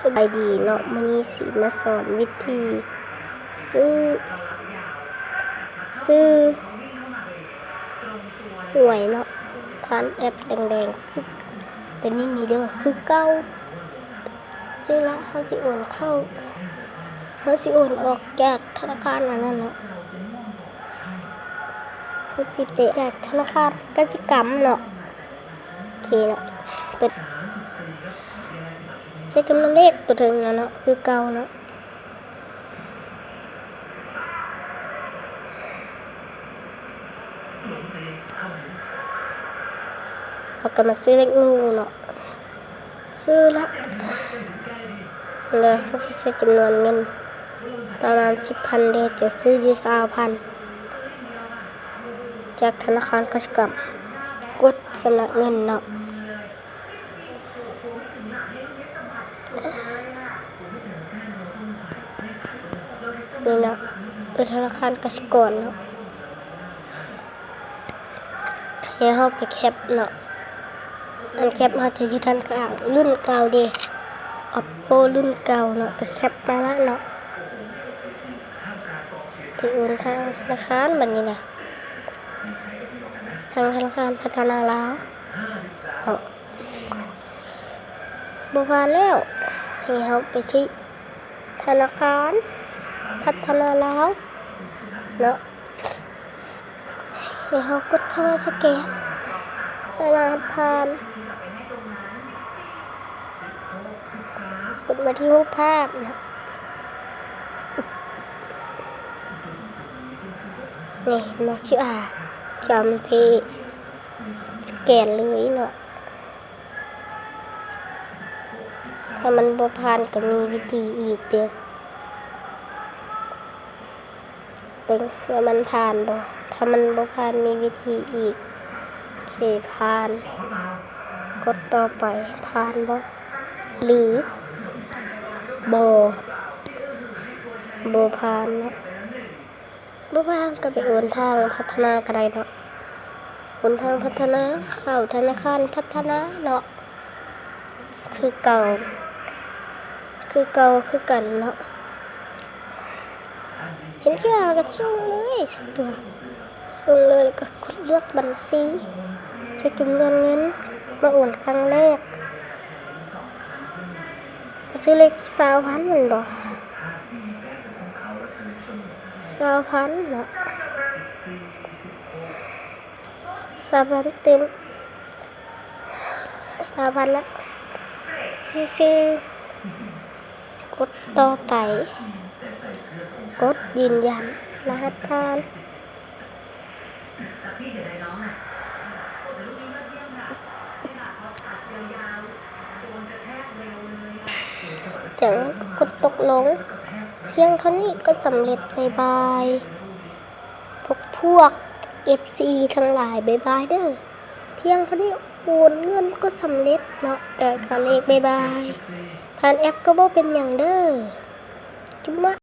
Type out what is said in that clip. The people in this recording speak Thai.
สบายดีเนาะมื้อนี้สิมาสอนวิธีซื้อหวยเนาะผ่านแอปแดงๆคือแต่นี่มีเด้อคือเก่าซื้อละเฮาสิโอนเข้าเฮาสิโอนออกจากธนาคารอันนั้นเนาะเฮาสิเตะจากธนาคารกสิกรรมเนาะโอเคเนาะเปิดใช้จำนวนเลขตัวเดิมเนาะคือเก่าเนาะเราก็มาซื้อเลขงูเนาะซื้อละแล้วเขาใช้จำนวนเงินประมาณ 10,000 เดจะซื้ออยู่ 20,000 จากธนาคารกสิกรรมกดสำนักเงินเนาะนี่เนาะธนาคารกสิกรเนาะให้เฮาไปแคปเนาะอันแคปเฮาจะอยู่ด้านข้างรุ่นเก่าเด้ Oppo รุ่นเก่าเนาะไปแคปมาแล้วเนาะไปโอนทางธนาคารบัดนี้นะทางธนาคารพัฒนาลาวบ่ผ่านแล้วให้เฮาไปที่ธนาคารพัฒนาลาวเนาะให้เฮากดเข้ามาสแกนใส่รหัสผ่านกดมาที่รูปภาพนะนี่มาชื่อจำเพสแกนเลยเนาะถ้ามันบ่ผ่านก็มีวิธีอีกเดียวเป็นว่ามันผ่านบ่ถ้ามันบ่ผ่านมีวิธีอีกโอเคผ่านกดต่อไปผ่านบ่หรือบ่ผ่านเนาะบ่ผ่านก็ไปโอนทางพัฒนาก็ได้เนาะโอนทางพัฒนาเข้าธนาคารพัฒนาเนาะคือเก่าคือกันเนาะเห็นชื่อเราก็ส่งเลยสักตัวส่งเลยแล้วก็กดเลือกบัญชีใช้จำนวนเงินมาโอนครั้งแรกซื้อเลข 20,000 มันบ่20,000 เนาะ 20,000 เต็ม 20,000 ละซื้อกดต่อไปกดยืนยันรหัสผ่านจากนั้นกดตกลงเพียงเท่านี้ก็สำเร็จบ๊ายบายพวก FC ทั้งหลายบ๊ายบายเด้อเพียงเท่านี้โอนเงินก็สำเร็จเนาะแต่ก็เลขบ๊ายบายผ่านแอปก็บ่เป็นหยังเด้อจุ๊บมะ